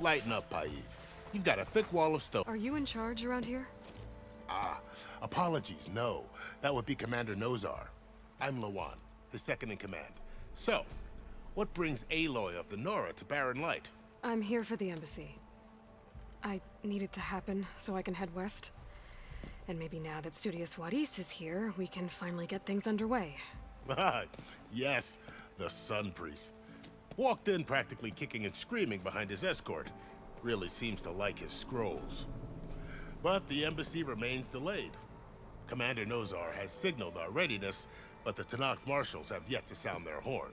Lighten up, Paiv. You've got a thick wall of stone. Are you in charge around here? Ah, apologies, no. That would be Commander Nozar. I'm Lawan, his second in command. So, what brings Aloy of the Nora to Barren Light? I'm here for the embassy. I need it to happen so I can head west. And maybe now that Studious Wadis is here, we can finally get things underway. Yes, the Sun Priest. Walked in practically kicking and screaming behind his escort. Really seems to like his scrolls. But the embassy remains delayed. Commander Nozar has signaled our readiness, but the Tenakth marshals have yet to sound their horn.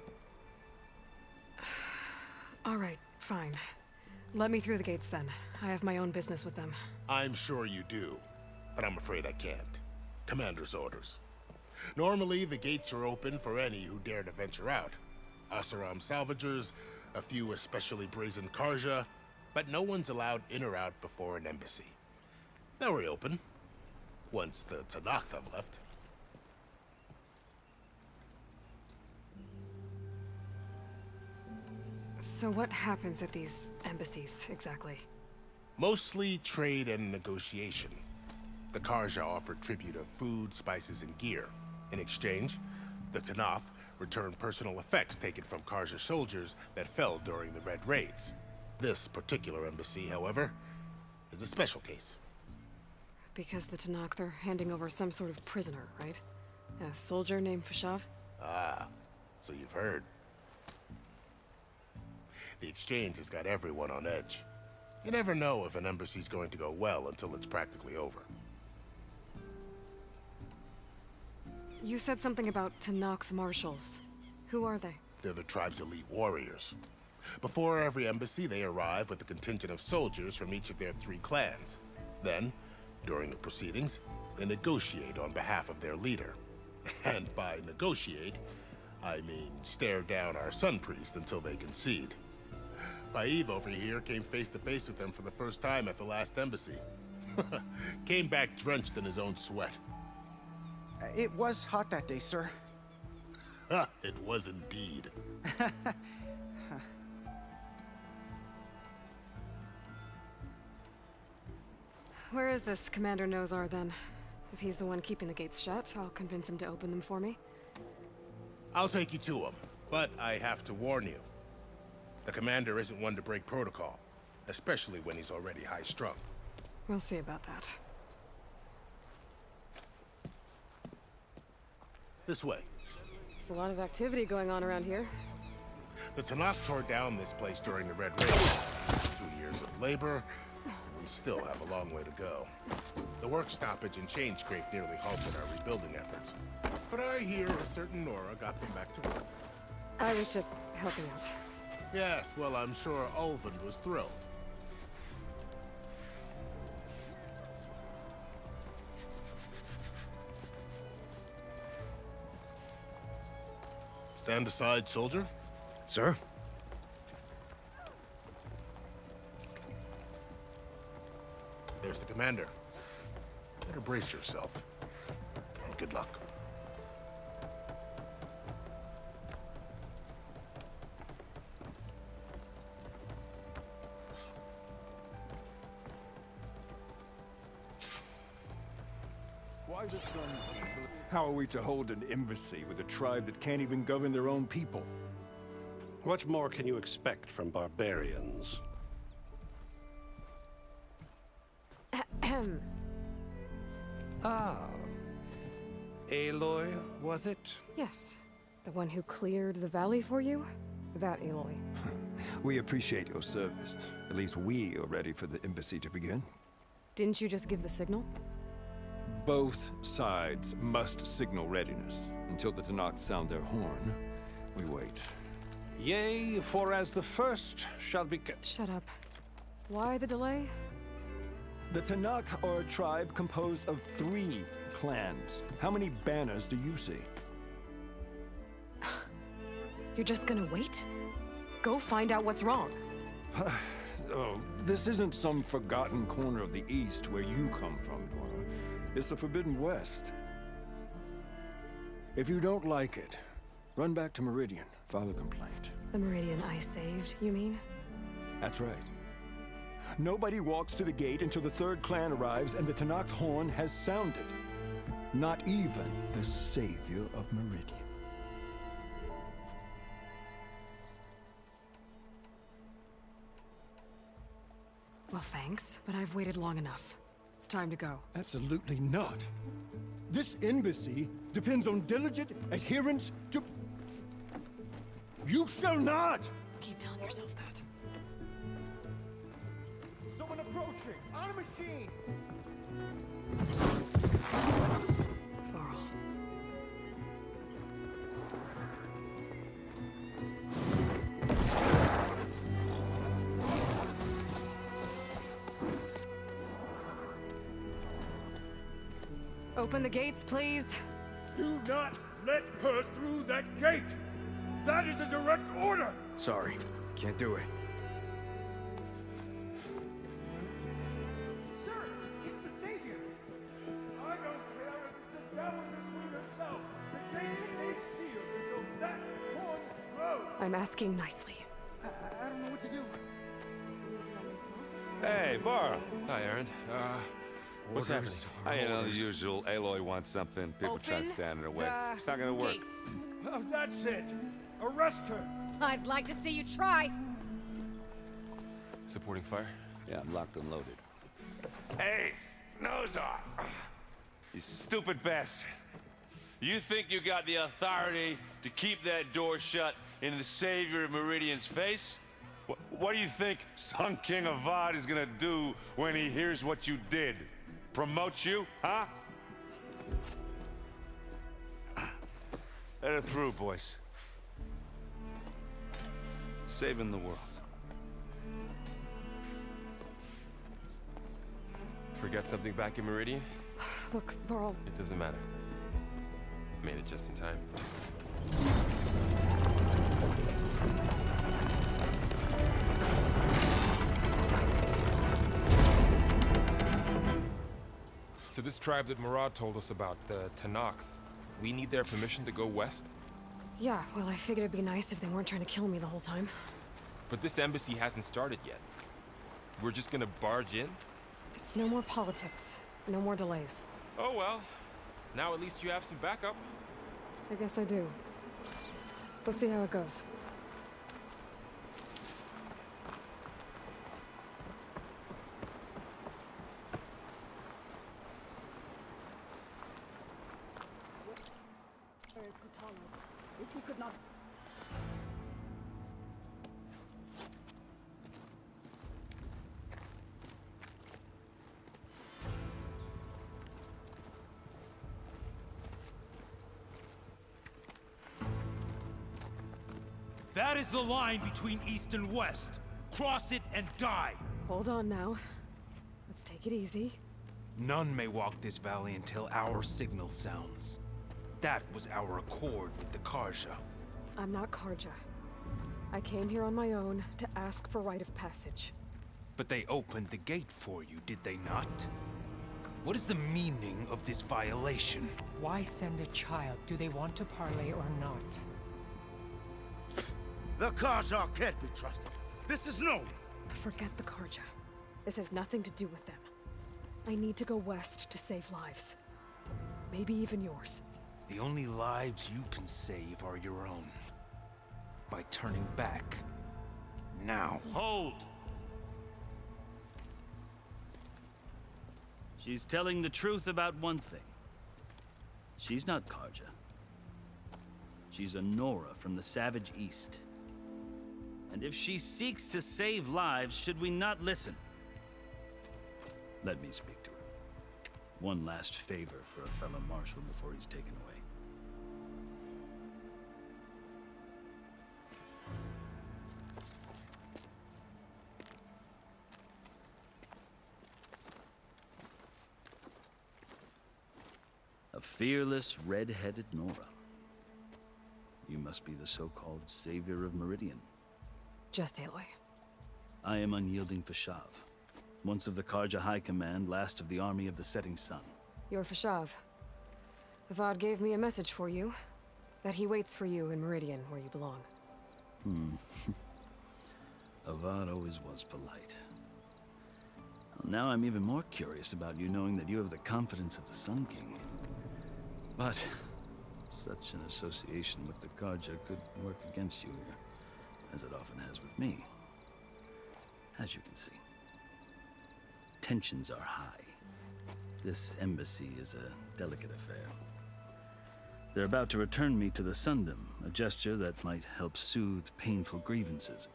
All right, fine. Let me through the gates then. I have my own business with them. I'm sure you do, but I'm afraid I can't. Commander's orders. Normally, the gates are open for any who dare to venture out. Asaram salvagers, a few especially brazen Karja, but no one's allowed in or out before an embassy. They'll reopen, once the Tenakth have left. So what happens at these embassies, exactly? Mostly trade and negotiation. The Karja offer tribute of food, spices, and gear. In exchange, the Tenakth return personal effects taken from Karja soldiers that fell during the Red Raids. This particular embassy, however, is a special case. Because the Tenakth are handing over some sort of prisoner, right? A soldier named Fashav? Ah, so you've heard. The exchange has got everyone on edge. You never know if an embassy's going to go well until it's practically over. You said something about Tenakth marshals. Who are they? They're the tribe's elite warriors. Before every embassy, they arrive with a contingent of soldiers from each of their 3 clans. Then, during the proceedings, they negotiate on behalf of their leader. And by negotiate, I mean stare down our Sun Priest until they concede. Paiv over here came face to face with them for the first time at the last embassy. Came back drenched in his own sweat. It was hot that day, sir. It was indeed. Where is this Commander Nozar, then? If he's the one keeping the gates shut, I'll convince him to open them for me. I'll take you to him, but I have to warn you. The commander isn't one to break protocol, especially when he's already high-strung. We'll see about that. This way. There's a lot of activity going on around here. The Tenakth tore down this place during the Red Raids. 2 years of labor, and we still have a long way to go. The work stoppage and change scrape nearly halted our rebuilding efforts. But I hear a certain Nora got them back to work. I was just helping out. Yes, well, I'm sure Ulvund was thrilled. Stand aside, soldier. Sir? There's the commander. Better brace yourself. And good luck. Why the Sun? How are we to hold an embassy with a tribe that can't even govern their own people? What more can you expect from barbarians? Ah. Aloy, was it? Yes. The one who cleared the valley for you? That Aloy. We appreciate your service. At least we are ready for the embassy to begin. Didn't you just give the signal? Both sides must signal readiness. Until the Tenakth sound their horn, we wait. Yea, for as the first shall be... Shut up. Why the delay? The Tenakth are a tribe composed of 3 clans. How many banners do you see? You're just gonna wait? Go find out what's wrong. Oh, this isn't some forgotten corner of the East where you come from, Nora. It's the Forbidden West. If you don't like it, run back to Meridian, file a complaint. The Meridian I saved, you mean? That's right. Nobody walks to the gate until the third clan arrives and the Tenakth horn has sounded. Not even the savior of Meridian. Well, thanks, but I've waited long enough. It's time to go. Absolutely not. This embassy depends on diligent adherence to... You shall not! Keep telling yourself that. Someone approaching! On a machine! Varl. Open the gates, please. Do not let her through that gate! That is a direct order! Sorry, can't do it. Sir, it's the Savior! I don't care if it's the devil between herself. The gate remains sealed until that horn blows! I'm asking nicely. I don't know what to do. Hey, Varl. Hi, Aaron. What's happening? You know, the usual. Aloy wants something. People try to stand in her way. It's not gonna work. Oh, that's it! Arrest her! I'd like to see you try. Supporting fire? Yeah, I'm locked and loaded. Hey, Nozar! You stupid bastard. You think you got the authority to keep that door shut in the savior of Meridian's face? What do you think Sun King Avad is gonna do when he hears what you did? Promote you, huh? Let her through, boys. Saving the world. Forget something back in Meridian? Look, Varl, It doesn't matter. Made it just in time. So this tribe that Murad told us about, the Tenakth, we need their permission to go west? yeah, well, I figured it'd be nice if they weren't trying to kill me the whole time. But this embassy hasn't started yet. We're just gonna barge in? Just no more politics. No more delays. Oh well. Now at least you have some backup. I guess I do. We'll see how it goes. That is the line between East and West. Cross it and die. Hold on now. Let's take it easy. None may walk this valley until our signal sounds. That was our accord with the Karja. I'm not Karja. I came here on my own to ask for rite of passage. But they opened the gate for you, did they not? What is the meaning of this violation? Why send a child? Do they want to parley or not? The Karja can't be trusted. This is known. Forget the Karja. This has nothing to do with them. I need to go west to save lives. Maybe even yours. The only lives you can save are your own. By turning back. Now. Hold! She's telling the truth about one thing. She's not Karja. She's a Nora from the Savage East. And if she seeks to save lives, should we not listen? Let me speak to her. One last favor for a fellow marshal before he's taken away. A fearless, red-headed Nora. You must be the so-called savior of Meridian. Just Aloy. I am unyielding Fashav. Once of the Karja High Command, last of the army of the Setting Sun. You're Fashav. Avad gave me a message for you. That he waits for you in Meridian, where you belong. Avad always was polite. Now I'm even more curious about you knowing that you have the confidence of the Sun King. But such an association with the Carja could work against you here, as it often has with me. As you can see, tensions are high. This embassy is a delicate affair. They're about to return me to the Sundom, a gesture that might help soothe painful grievances.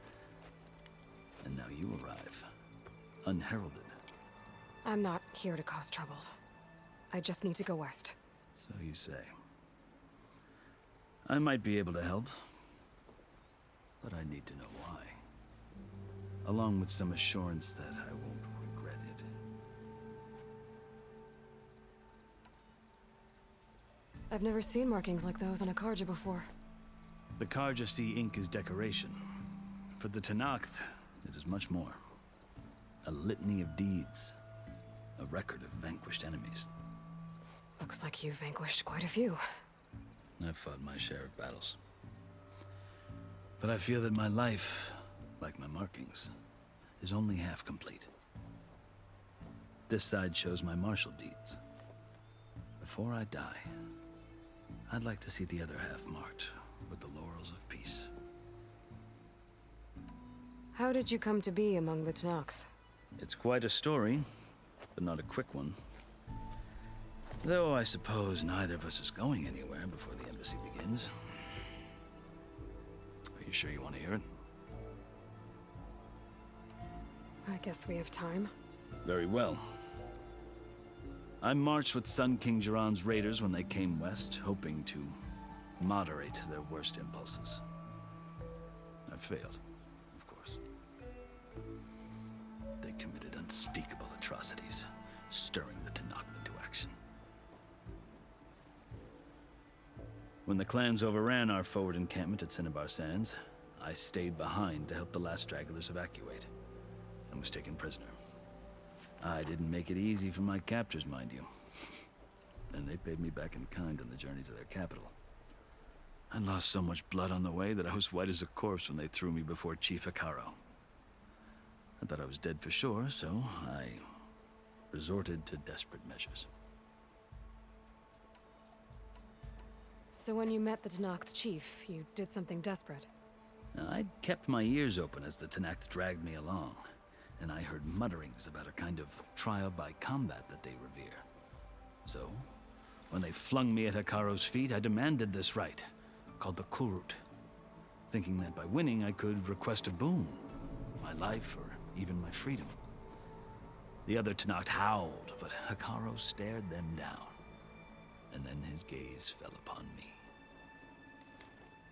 And now you arrive, unheralded. I'm not here to cause trouble. I just need to go west. So you say. I might be able to help, but I need to know why. Along with some assurance that I won't regret it. I've never seen markings like those on a Carja before. The Carja see ink as decoration. For the Tenakth, it is much more. A litany of deeds. A record of vanquished enemies. Looks like you've vanquished quite a few. I've fought my share of battles. But I feel that my life, like my markings, is only half complete. This side shows my martial deeds. Before I die, I'd like to see the other half marked with the laurels of peace. How did you come to be among the Tenakth? It's quite a story, but not a quick one. Though I suppose neither of us is going anywhere before the embassy begins. Are you sure you want to hear it? I guess we have time. Very well. I marched with Sun King Jiran's raiders when they came west, hoping to moderate their worst impulses. I failed, of course. They committed unspeakable atrocities, stirring the Tenakth into action. When the clans overran our forward encampment at Cinnabar Sands, I stayed behind to help the last stragglers evacuate, and was taken prisoner. I didn't make it easy for my captors, mind you. And they paid me back in kind on the journey to their capital. I lost so much blood on the way that I was white as a corpse when they threw me before Chief Hekarro. I thought I was dead for sure, so I resorted to desperate measures. So when you met the Tenakth chief, you did something desperate? I'd kept my ears open as the Tenakth dragged me along, and I heard mutterings about a kind of trial by combat that they revere. So, when they flung me at Hekarro's feet, I demanded this right, called the Kulrut, thinking that by winning I could request a boon, my life or even my freedom. The other Tenakth howled, but Hekarro stared them down, and then his gaze fell upon me.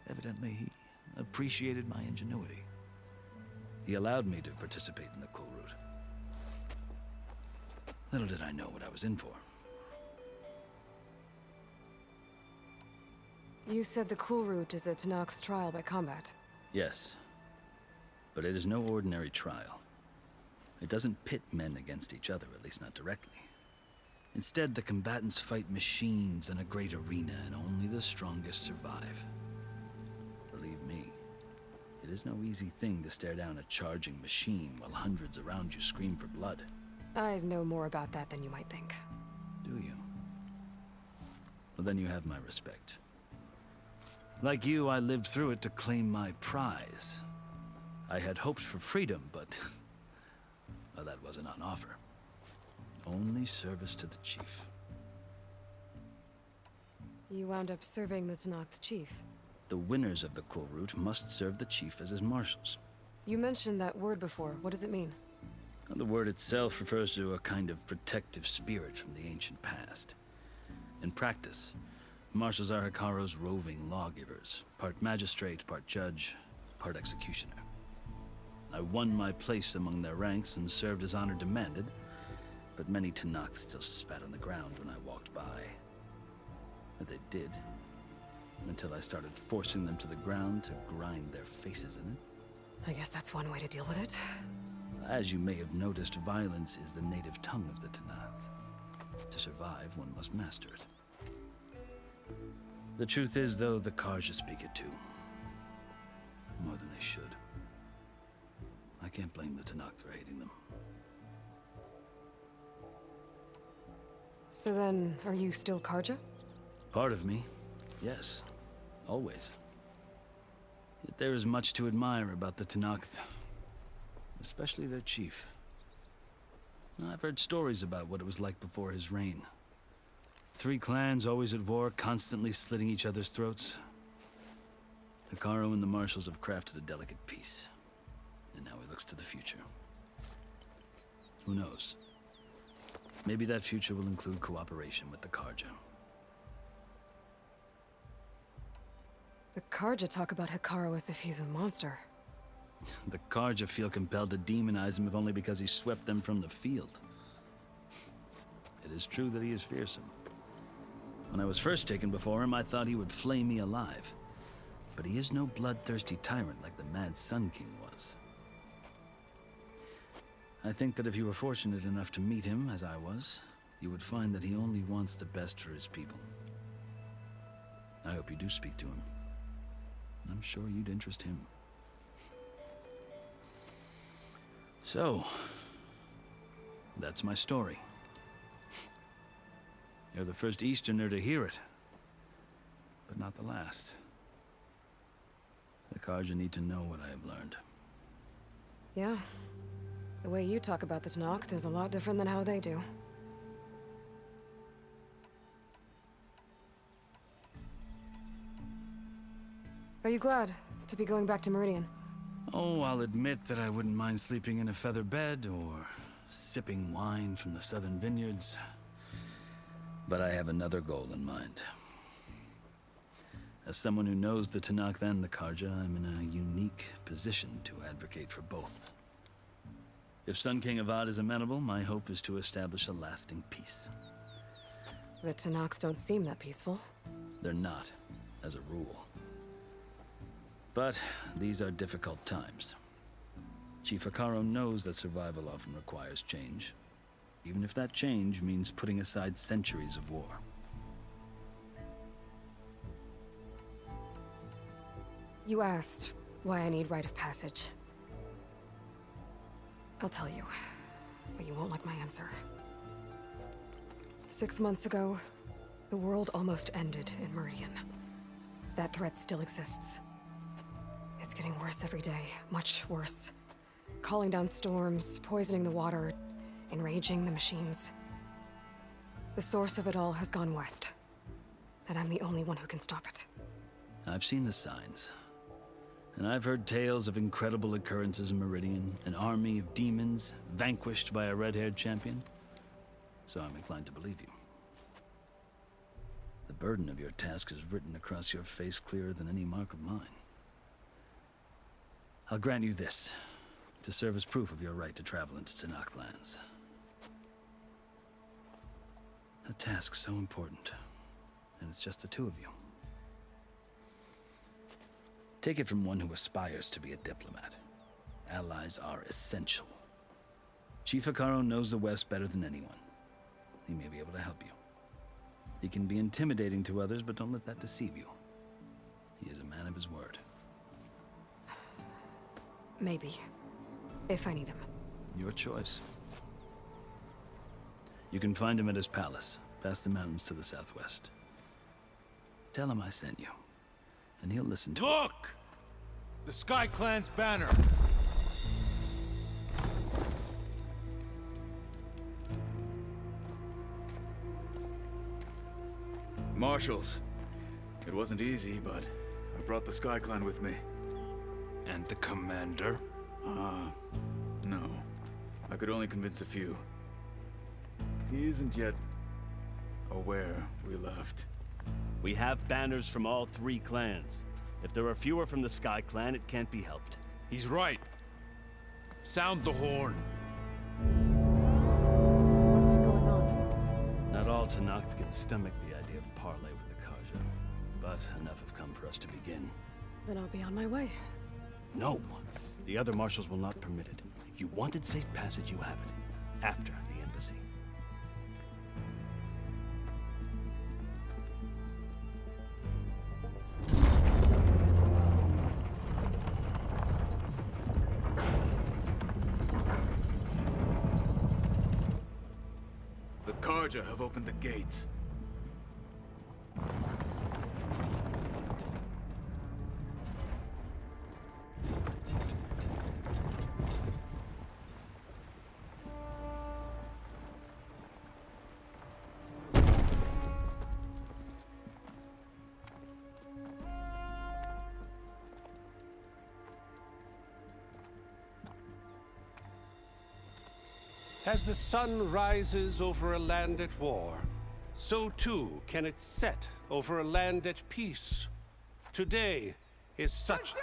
Evidently, he appreciated my ingenuity. He allowed me to participate in the Kulrut. Little did I know what I was in for. You said the Kulrut is a Tenakth trial by combat. Yes, but it is no ordinary trial. It doesn't pit men against each other, at least not directly. Instead, the combatants fight machines in a great arena, and only the strongest survive. Believe me, it is no easy thing to stare down a charging machine while hundreds around you scream for blood. I know more about that than you might think. Do you? Well, then you have my respect. Like you, I lived through it to claim my prize. I had hoped for freedom, but well, that wasn't on offer. Only service to the chief. You wound up serving the Tenakth chief. The winners of the Kulrut must serve the chief as his marshals. You mentioned that word before. What does it mean? The word itself refers to a kind of protective spirit from the ancient past. In practice, marshals are Hekarro's roving lawgivers, part magistrate, part judge, part executioner. I won my place among their ranks and served as honor demanded, but many Tenakth still spat on the ground when I walked by. But they did, until I started forcing them to the ground to grind their faces in it. I guess that's one way to deal with it. As you may have noticed, violence is the native tongue of the Tenakth. To survive, one must master it. The truth is, though, the Carja speak it too. More than they should. I can't blame the Tenakth for hating them. So then, are you still Karja? Part of me, yes. Always. Yet there is much to admire about the Tenakth. Especially their chief. I've heard stories about what it was like before his reign. 3 clans always at war, constantly slitting each other's throats. Hekarro and the Marshals have crafted a delicate peace. And now he looks to the future. Who knows? Maybe that future will include cooperation with the Karja. The Karja talk about Hekarro as if he's a monster. The Karja feel compelled to demonize him if only because he swept them from the field. It is true that he is fearsome. When I was first taken before him, I thought he would flay me alive. But he is no bloodthirsty tyrant like the Mad Sun King was. I think that if you were fortunate enough to meet him, as I was, you would find that he only wants the best for his people. I hope you do speak to him. I'm sure you'd interest him. So, that's my story. You're the first Easterner to hear it, but not the last. The Karja need to know what I have learned. Yeah. The way you talk about the Tenakth is a lot different than how they do. Are you glad to be going back to Meridian? Oh, I'll admit that I wouldn't mind sleeping in a feather bed or sipping wine from the southern vineyards. But I have another goal in mind. As someone who knows the Tenakth and the Karja, I'm in a unique position to advocate for both. If Sun King Avad is amenable, my hope is to establish a lasting peace. The Tenakth don't seem that peaceful. They're not, as a rule. But these are difficult times. Chief Hekarro knows that survival often requires change, even if that change means putting aside centuries of war. You asked why I need rite of passage. I'll tell you, but you won't like my answer. 6 months ago, the world almost ended in Meridian. That threat still exists. It's getting worse every day, much worse. Calling down storms, poisoning the water, enraging the machines. The source of it all has gone west, and I'm the only one who can stop it. I've seen the signs. And I've heard tales of incredible occurrences in Meridian, an army of demons vanquished by a red-haired champion. So I'm inclined to believe you. The burden of your task is written across your face clearer than any mark of mine. I'll grant you this, to serve as proof of your right to travel into Tenakth lands. A task so important, and it's just the 2 of you. Take it from one who aspires to be a diplomat. Allies are essential. Chief Hekarro knows the West better than anyone. He may be able to help you. He can be intimidating to others, but don't let that deceive you. He is a man of his word. Maybe. If I need him. Your choice. You can find him at his palace, past the mountains to the southwest. Tell him I sent you, and he'll listen to Look! The Sky Clan's banner! Marshals. It wasn't easy, but I brought the Sky Clan with me. And the commander? No. I could only convince a few. He isn't yet aware we left. We have banners from all 3 clans. If there are fewer from the Sky Clan, it can't be helped. He's right. Sound the horn. What's going on? Not all Tenakth can stomach the idea of parley with the Karja, but enough have come for us to begin. Then I'll be on my way. No. The other marshals will not permit it. You wanted safe passage, you have it. After the embassy. The Karja have opened the gates. As the sun rises over a land at war, so too can it set over a land at peace. Today is such...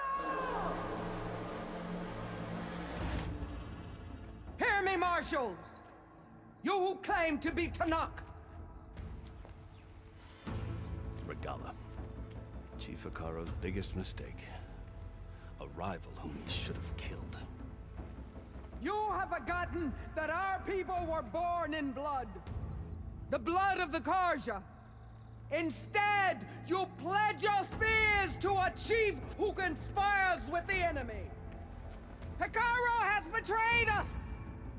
Hear me, marshals! You who claim to be Tanakh! Regalla. Chief Hekarro's biggest mistake. A rival whom he should have killed. You have forgotten that our people were born in blood. The blood of the Karja. Instead, you pledge your spears to a chief who conspires with the enemy. Hekarro has betrayed us!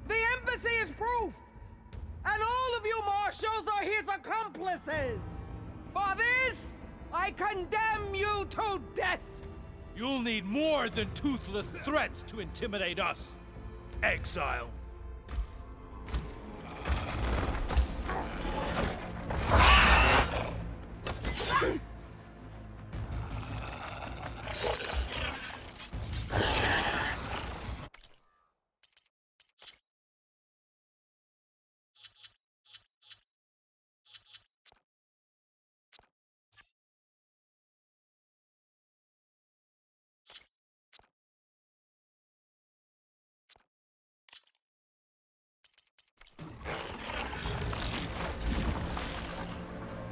The embassy is proof! And all of you marshals are his accomplices! For this, I condemn you to death! You'll need more than toothless threats to intimidate us. Exile.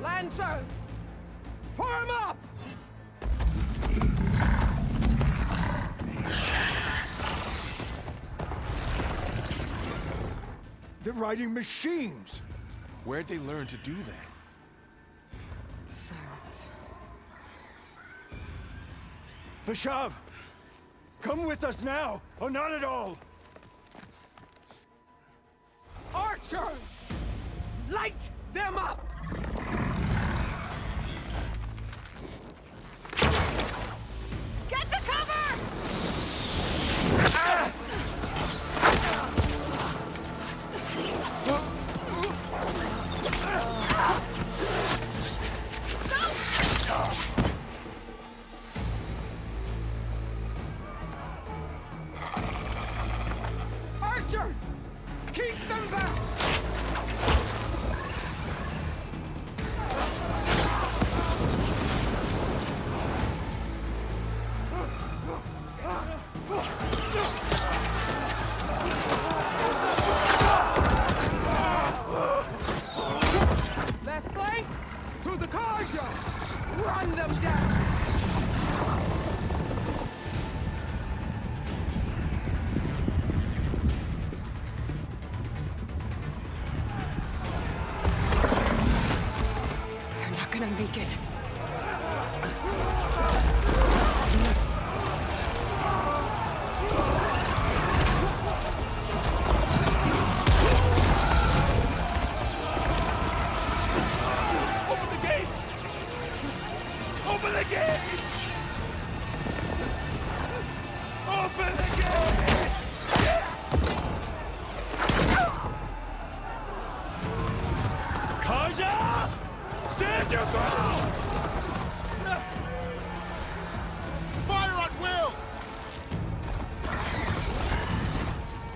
Lancers! Form up! They're riding machines! Where'd they learn to do that? Silence. Vashav! Come with us now, or not at all! Archers! Light them up! Get to cover! Archers! Keep them back! Left flank! To the Karja! Run them down! They're not gonna make it. Open the gates! Open the gates! Open the gates! Karja! Stand your ground! Fire at will!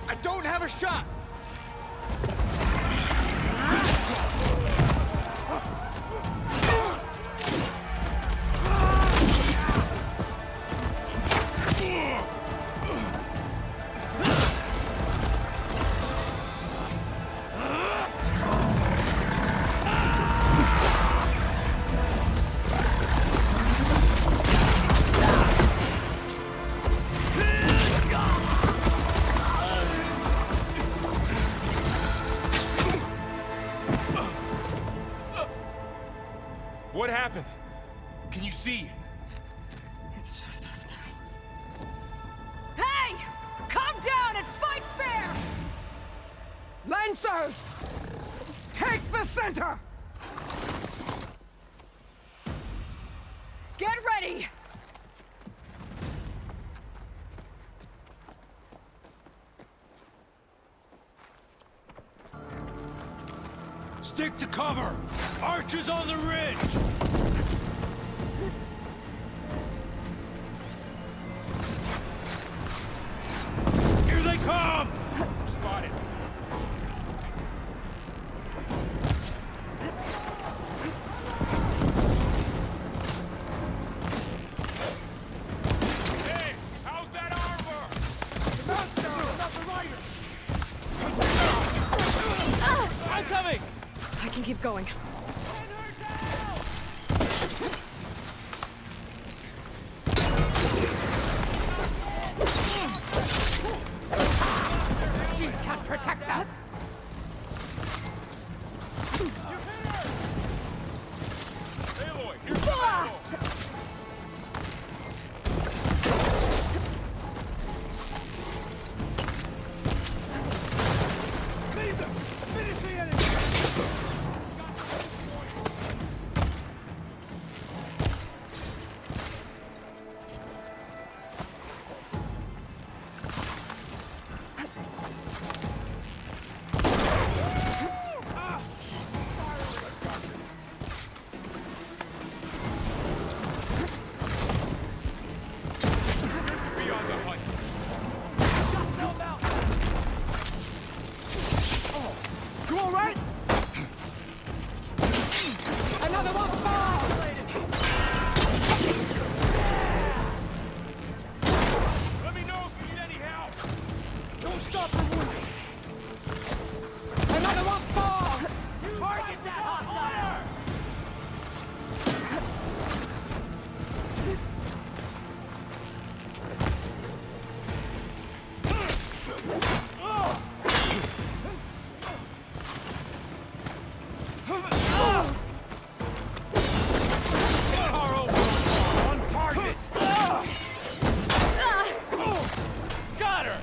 I don't have a shot! What happened? Can you see? It's just us now. Hey! Calm down and fight fair! Lancers! Take the center! Get ready! Stick to cover! Archers on the ridge! Here they come! Spotted. Hey, how's that armor? I'm coming! I can keep going. She can't protect us! Aloy, here's the battle! Leave them! Finish the enemy! Be on the hunt! You all right? Another one falls! Let me know if you need any help! Don't stop the wounded! Another one falls! Target that hostile! On target! Got her!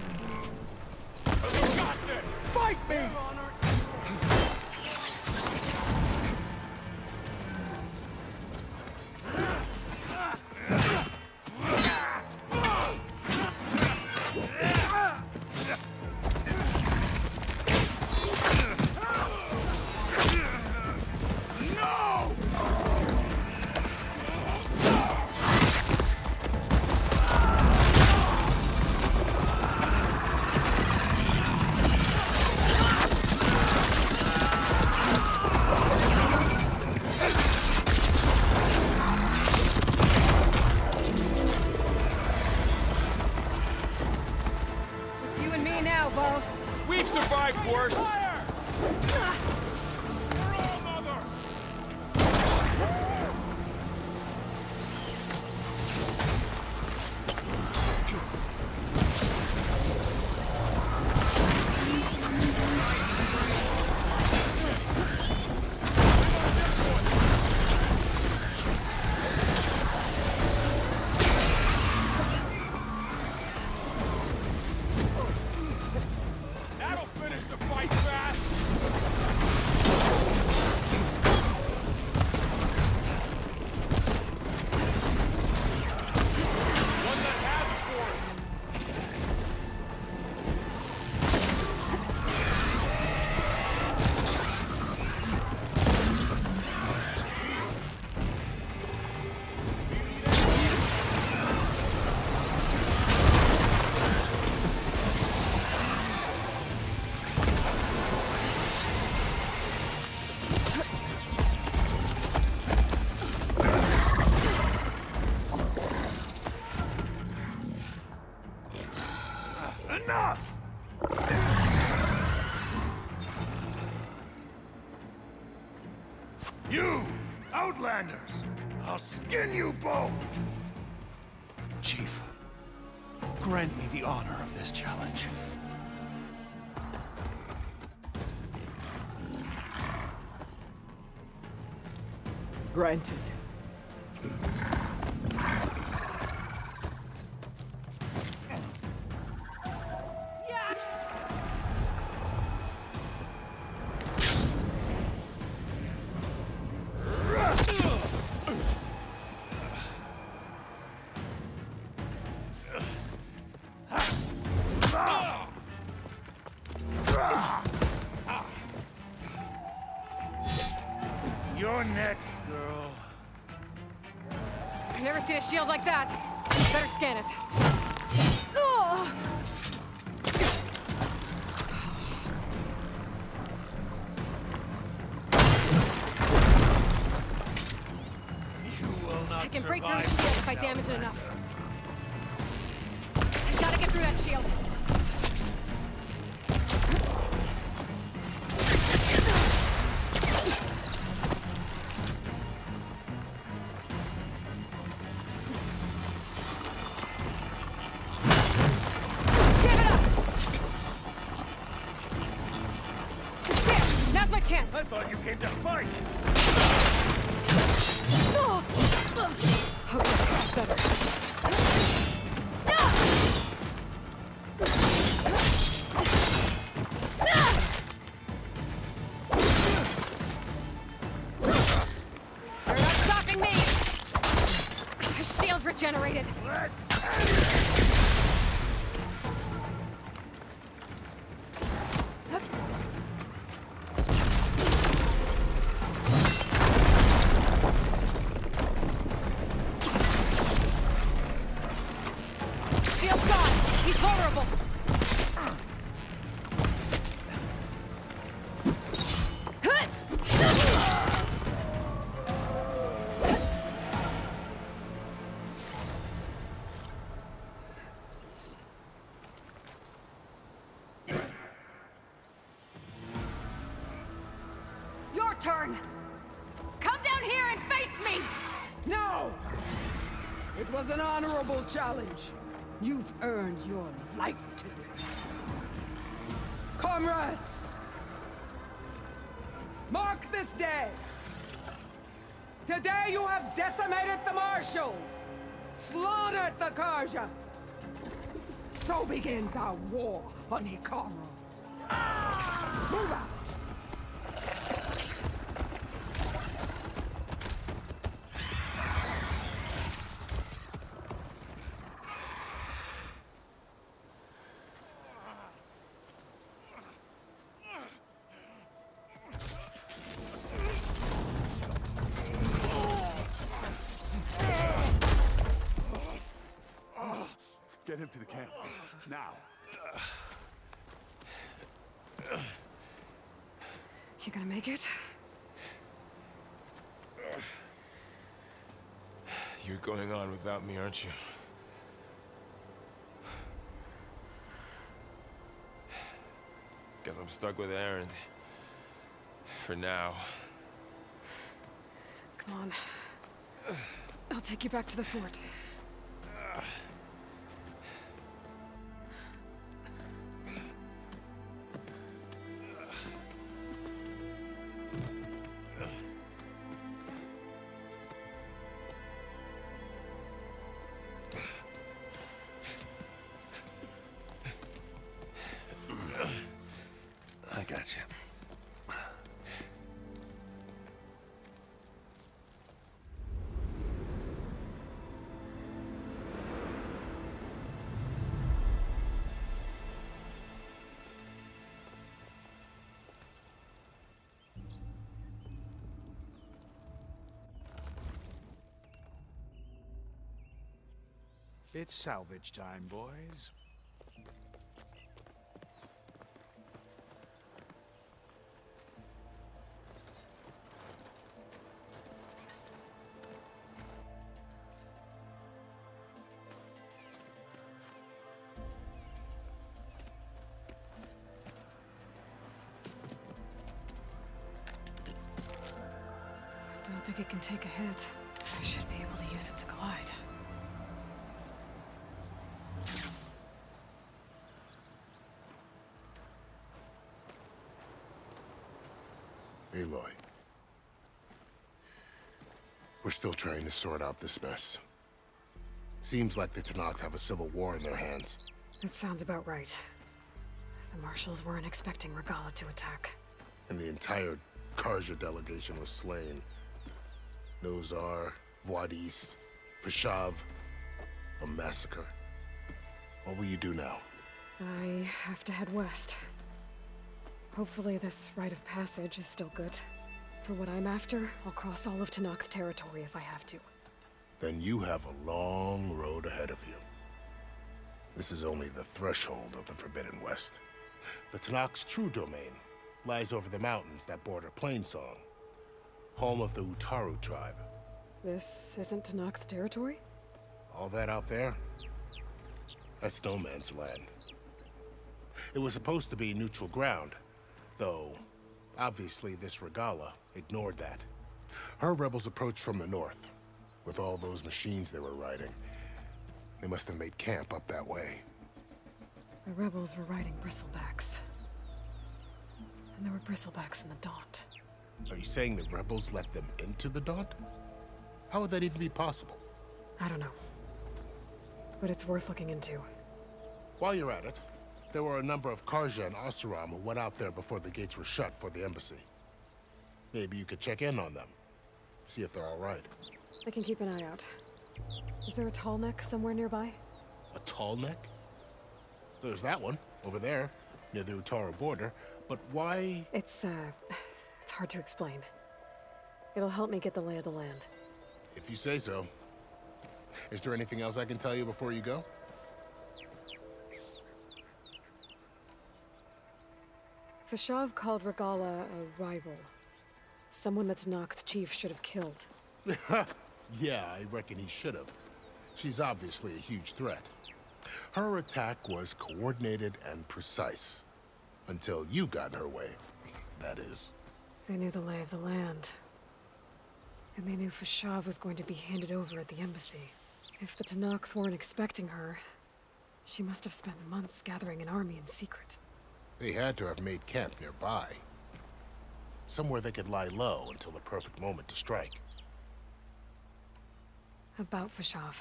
We got this! Fight me! Just you and me now, Bo. We've survived worse! That'll finish the fight fast! One that has it for us! Enough! You, Outlanders! I'll skin you both! Chief, grant me the honor of this challenge. Granted. You're next, girl. I've never seen a shield like that. Better scan it. Ugh. I can break through the shield if I damage it enough. I gotta get through that shield. Give it up! There! Now's my chance! I thought you came to fight! Okay, better. You're not stopping me! My shield regenerated. Shield's gone. He's vulnerable. Your turn. Come down here and face me. No! It was an honorable challenge. You've earned your life today. Comrades! Mark this day! Today you have decimated the Marshals! Slaughtered the Karja! So begins our war on Hikaru. Move out! Get him to the camp. Now. You gonna make it? You're going on without me, aren't you? Guess I'm stuck with Aaron. For now. Come on. I'll take you back to the fort. I got you. It's salvage time, boys. I don't think it can take a hit. I should be able to use it to glide. Aloy. We're still trying to sort out this mess. Seems like the Tenakth have a civil war in their hands. It sounds about right. The Marshals weren't expecting Regalla to attack. And the entire Karja delegation was slain. Nozar, Vuadis, Vashav. A massacre. What will you do now? I have to head west. Hopefully this rite of passage is still good. For what I'm after, I'll cross all of Tenakth territory if I have to. Then you have a long road ahead of you. This is only the threshold of the Forbidden West. The Tenakth's true domain lies over the mountains that border Plainsong, home of the Utaru tribe. This isn't Tenakth territory? All that out there? That's no man's land. It was supposed to be neutral ground, though obviously this Regalla ignored that. Her rebels approached from the north. With all those machines they were riding, they must have made camp up that way. The rebels were riding bristlebacks. And there were bristlebacks in the Daunt. Are you saying the rebels let them into the Daunt? How would that even be possible? I don't know. But it's worth looking into. While you're at it, there were a number of Karja and Oseram who went out there before the gates were shut for the embassy. Maybe you could check in on them. See if they're all right. I can keep an eye out. Is there a tall neck somewhere nearby? A tall neck? There's that one, over there, near the Utaru border. But why? It's hard to explain. It'll help me get the lay of the land. If you say so. Is there anything else I can tell you before you go? Fashav called Regalla a rival. Someone that Tenakth chief should have killed. Yeah, I reckon he should have. She's obviously a huge threat. Her attack was coordinated and precise. Until you got in her way, that is. They knew the lay of the land. And they knew Fashav was going to be handed over at the embassy. If the Tenakth weren't expecting her, she must have spent months gathering an army in secret. They had to have made camp nearby. Somewhere they could lie low until the perfect moment to strike. About Fashav.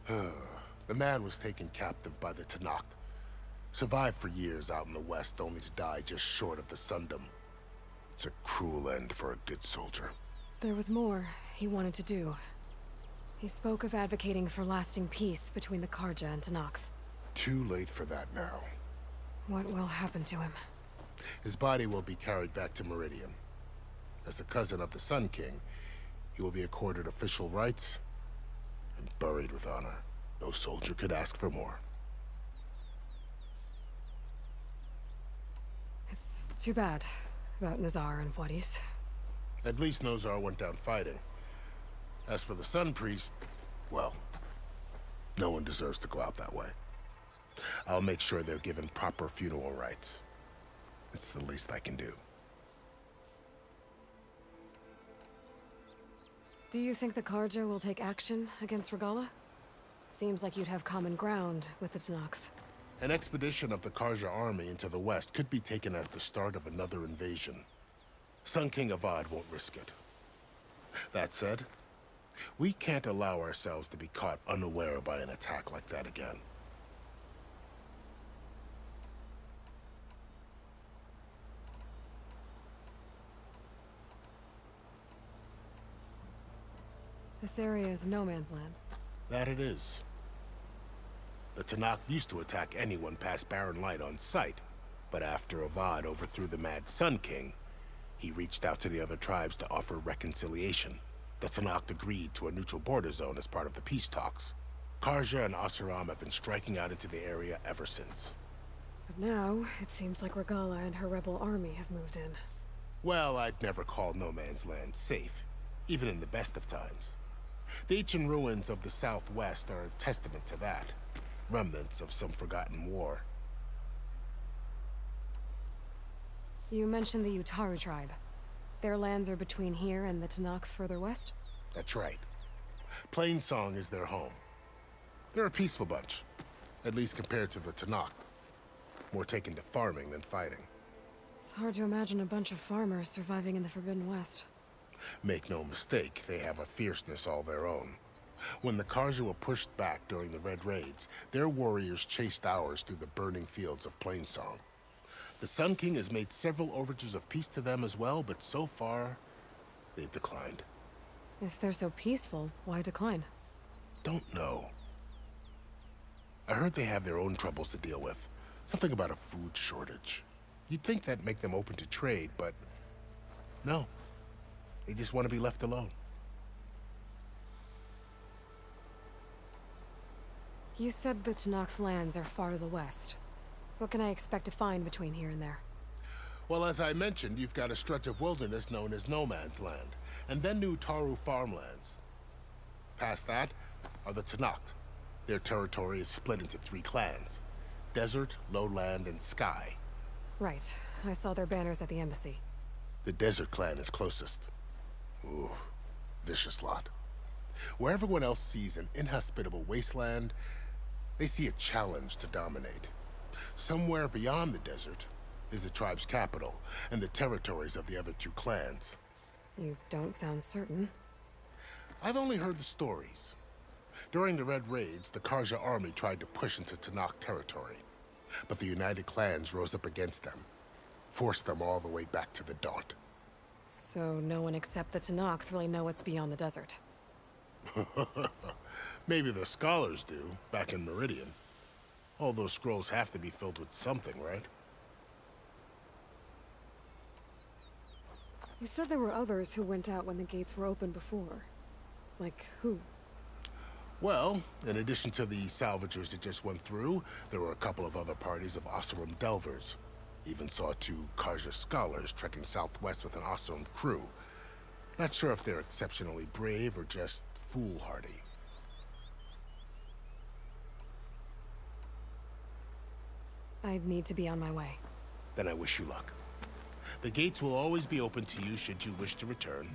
The man was taken captive by the Tenakth. Survived for years out in the west, only to die just short of the Sundom. It's a cruel end for a good soldier. There was more he wanted to do. He spoke of advocating for lasting peace between the Karja and Tenakth. Too late for that now. What will happen to him? His body will be carried back to Meridian. As a cousin of the Sun King, he will be accorded official rights and buried with honor. No soldier could ask for more. It's too bad about Nazar and Wadis. At least Nozar went down fighting. As for the Sun Priest, well, no one deserves to go out that way. I'll make sure they're given proper funeral rites. It's the least I can do. Do you think the Karja will take action against Regalla? Seems like you'd have common ground with the Tenakth. An expedition of the Karja army into the west could be taken as the start of another invasion. Sun King Avad won't risk it. That said, we can't allow ourselves to be caught unaware by an attack like that again. This area is no man's land. That it is. The Tenakth used to attack anyone past Barren Light on sight, but after Avad overthrew the Mad Sun King, he reached out to the other tribes to offer reconciliation. The Tenakth agreed to a neutral border zone as part of the peace talks. Karja and Oseram have been striking out into the area ever since. But now, it seems like Regalla and her rebel army have moved in. Well, I'd never call no man's land safe, even in the best of times. The ancient ruins of the Southwest are a testament to that. Remnants of some forgotten war. You mentioned the Utaru tribe. Their lands are between here and the Tenakth further west? That's right. Plainsong is their home. They're a peaceful bunch, at least compared to the Tenakth. More taken to farming than fighting. It's hard to imagine a bunch of farmers surviving in the Forbidden West. Make no mistake, they have a fierceness all their own. When the Karja were pushed back during the Red Raids, their warriors chased ours through the burning fields of Plainsong. The Sun King has made several overtures of peace to them as well, but so far, they've declined. If they're so peaceful, why decline? Don't know. I heard they have their own troubles to deal with. Something about a food shortage. You'd think that'd make them open to trade, but no. They just want to be left alone. You said the Tenakth lands are far to the west. What can I expect to find between here and there? Well, as I mentioned, you've got a stretch of wilderness known as No Man's Land, and then New Taru farmlands. Past that are the Tenakth. Their territory is split into 3 clans: Desert, Lowland, and Sky. Right. I saw their banners at the embassy. The Desert clan is closest. Ooh, vicious lot. Where everyone else sees an inhospitable wasteland, they see a challenge to dominate. Somewhere beyond the desert is the tribe's capital and the territories of the other 2 clans. You don't sound certain. I've only heard the stories. During the Red Raids, the Karja army tried to push into Tenakth territory, but the United Clans rose up against them, forced them all the way back to the Daunt. So no one except the Tenakth really know what's beyond the desert. Maybe the scholars do, back in Meridian. All those scrolls have to be filled with something, right? You said there were others who went out when the gates were open before. Like who? Well, in addition to the salvagers that just went through, there were a couple of other parties of Oseram Delvers. Even saw 2 Karja scholars trekking southwest with an Oseram crew. Not sure if they're exceptionally brave or just foolhardy. I'd need to be on my way. Then I wish you luck. The gates will always be open to you should you wish to return.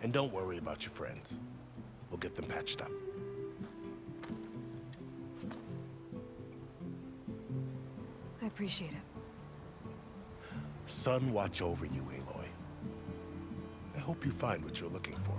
And don't worry about your friends. We'll get them patched up. I appreciate it. Sun watch over you, Aloy. I hope you find what you're looking for.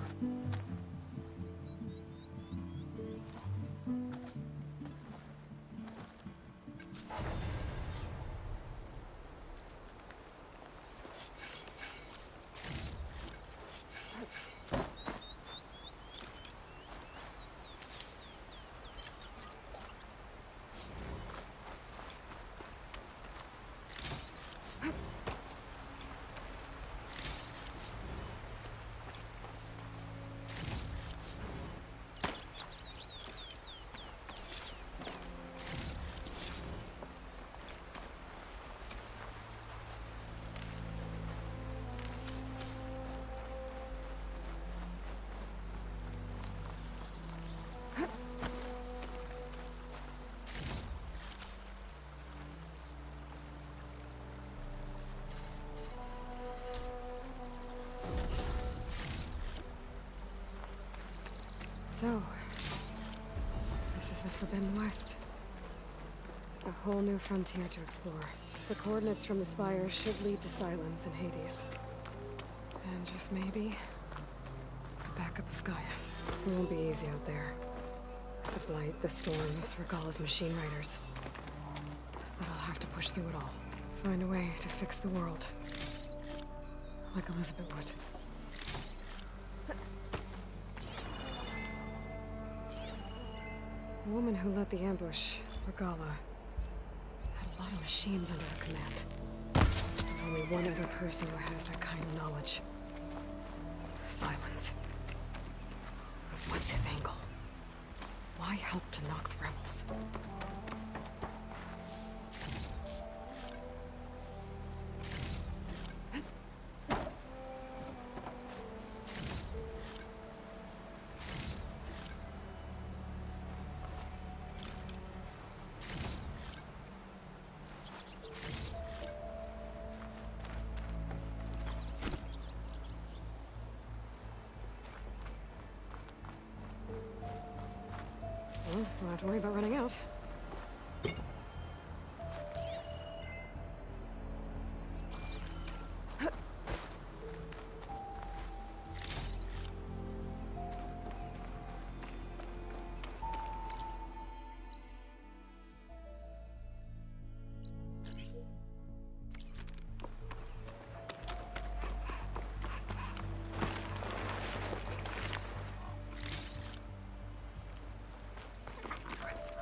So, this is the Forbidden West. A whole new frontier to explore. The coordinates from the spire should lead to Silence and Hades. And just maybe, the backup of Gaia. It won't be easy out there. The Blight, the Storms, Regalla's machine riders. But I'll have to push through it all. Find a way to fix the world. Like Elizabeth would. The woman who led the ambush, Regalla, had a lot of machines under her command. There's only one other person who has that kind of knowledge. Silence. What's his angle? Why help to knock the rebels? Well, don't have to worry about running out.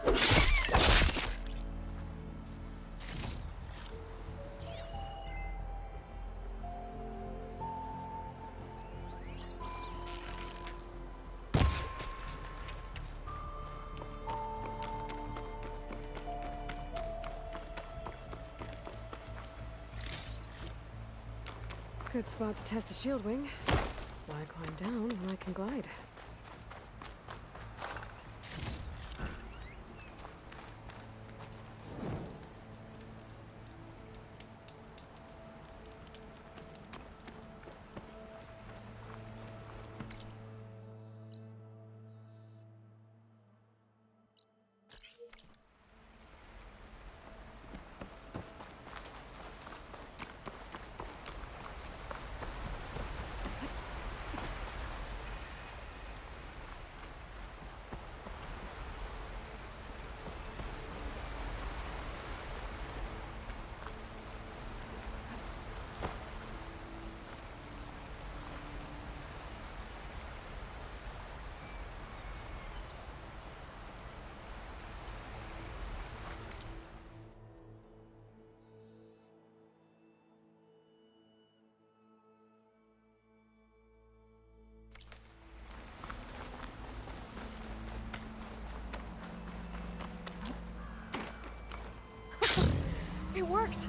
Good spot to test the shield wing. Why climb down when I can glide? It worked!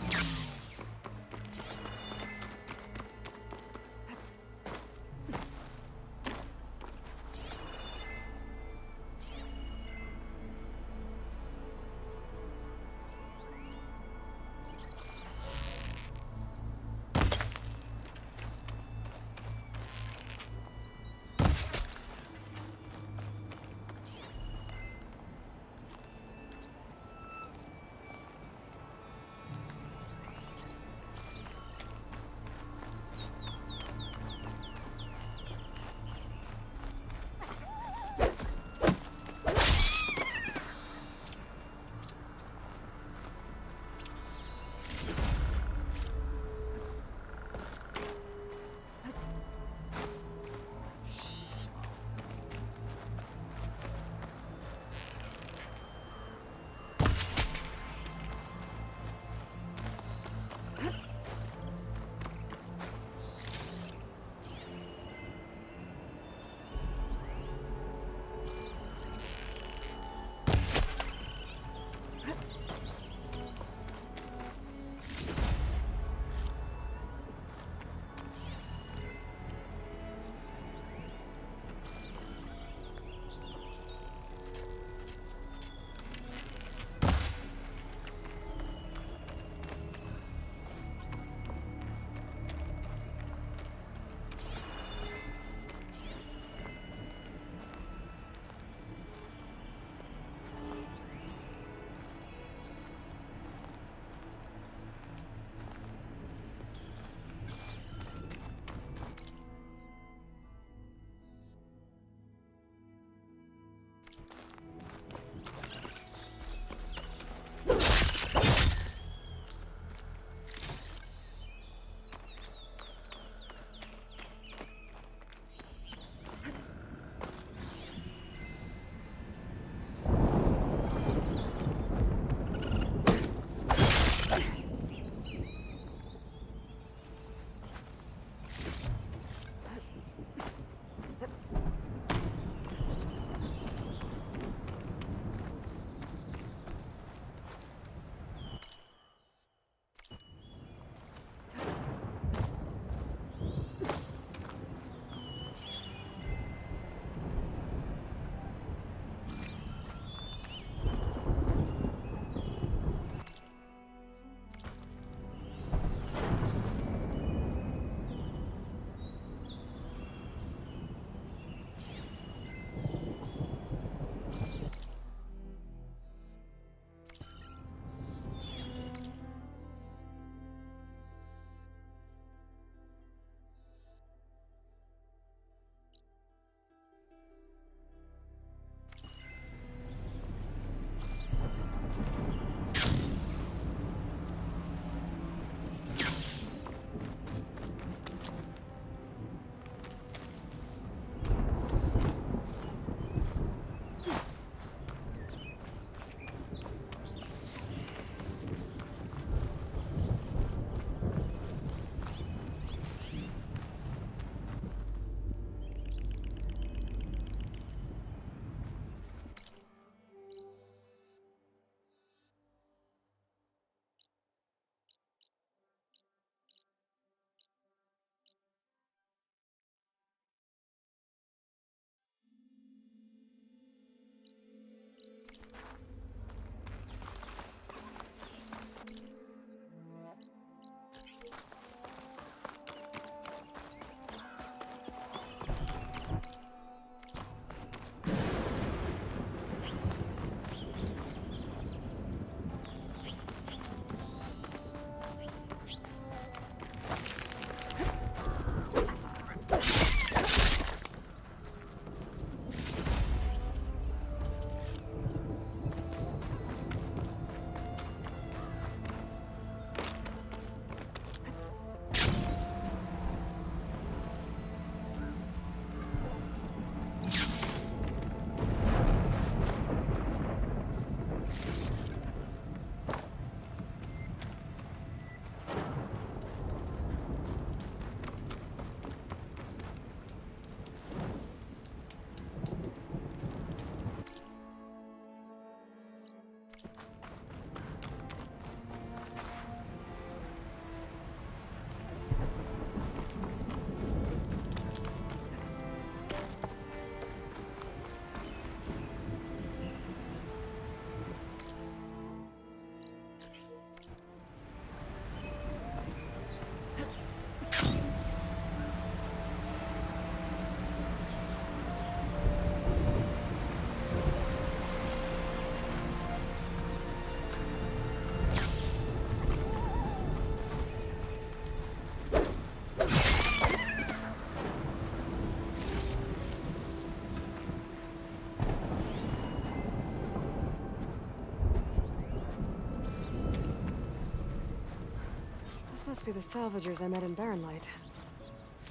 Those must be the salvagers I met in Barrenlight.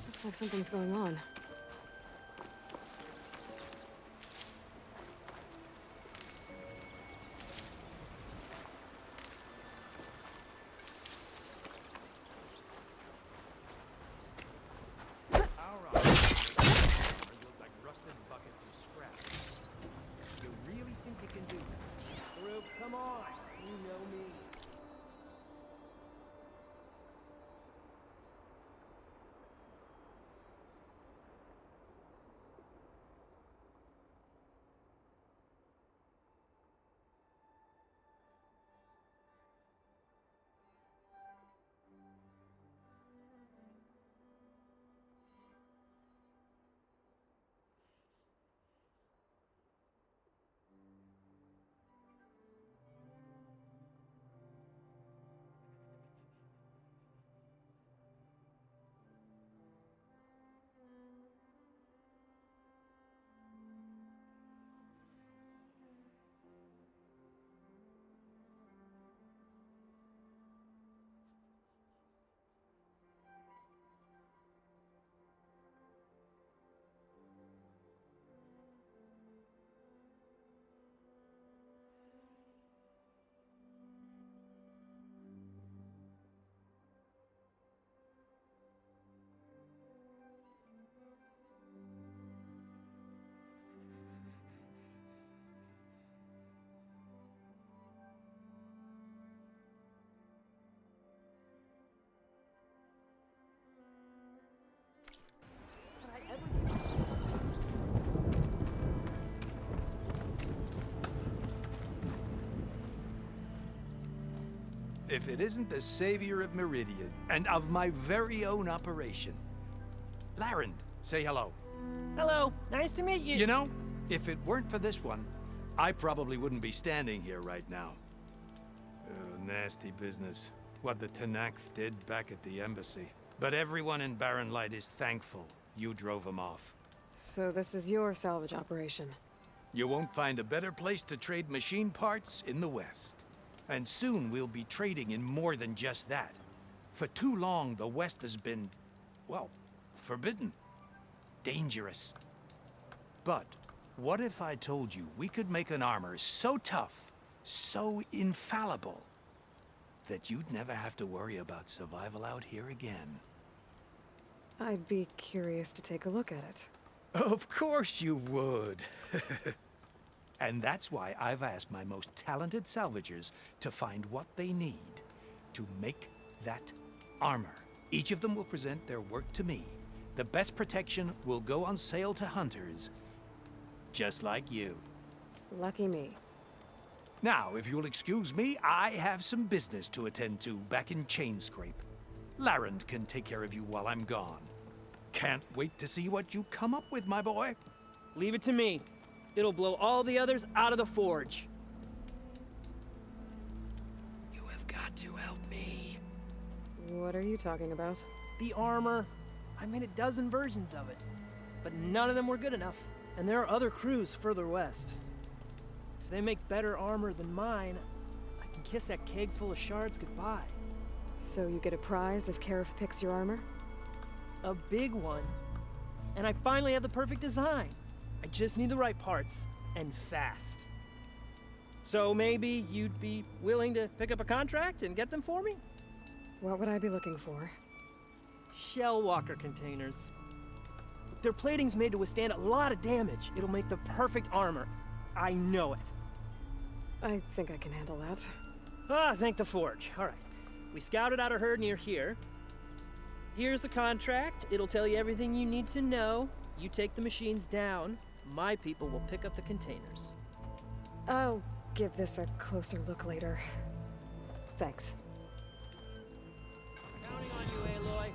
Looks like something's going on. Come on, you know me. If it isn't the savior of Meridian, and of my very own operation. Laren, say hello. Hello, nice to meet you. You know, if it weren't for this one, I probably wouldn't be standing here right now. Nasty business. What the Tenakth did back at the embassy. But everyone in Barrenlight is thankful you drove them off. So this is your salvage operation? You won't find a better place to trade machine parts in the West. And soon we'll be trading in more than just that. For too long, the West has been, well, forbidden. Dangerous. But what if I told you we could make an armor so tough, so infallible, that you'd never have to worry about survival out here again? I'd be curious to take a look at it. Of course you would. And that's why I've asked my most talented salvagers to find what they need to make that armor. Each of them will present their work to me. The best protection will go on sale to hunters, just like you. Lucky me. Now, if you'll excuse me, I have some business to attend to back in Chainscrape. Laren can take care of you while I'm gone. Can't wait to see what you come up with, my boy. Leave it to me. It'll blow all the others out of the forge. You have got to help me. What are you talking about? The armor. I made a dozen versions of it, but none of them were good enough. And there are other crews further west. If they make better armor than mine, I can kiss that keg full of shards goodbye. So you get a prize if Karif picks your armor? A big one. And I finally have the perfect design. I just need the right parts, and fast. So maybe you'd be willing to pick up a contract and get them for me? What would I be looking for? Shellwalker containers. Their plating's made to withstand a lot of damage. It'll make the perfect armor. I know it. I think I can handle that. Ah, thank the forge. All right. We scouted out a herd near here. Here's the contract. It'll tell you everything you need to know. You take the machines down. My people will pick up the containers. I'll give this a closer look later. Thanks. Counting on you, Aloy.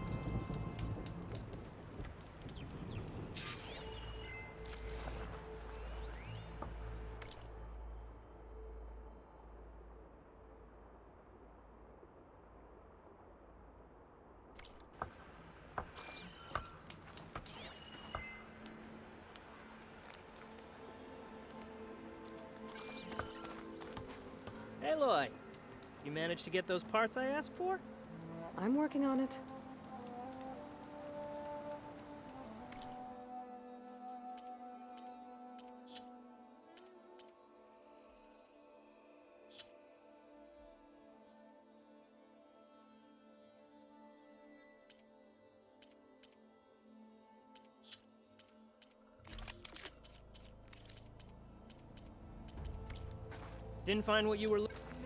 Aloy, you managed to get those parts I asked for? I'm working on it. Didn't find what you were looking for?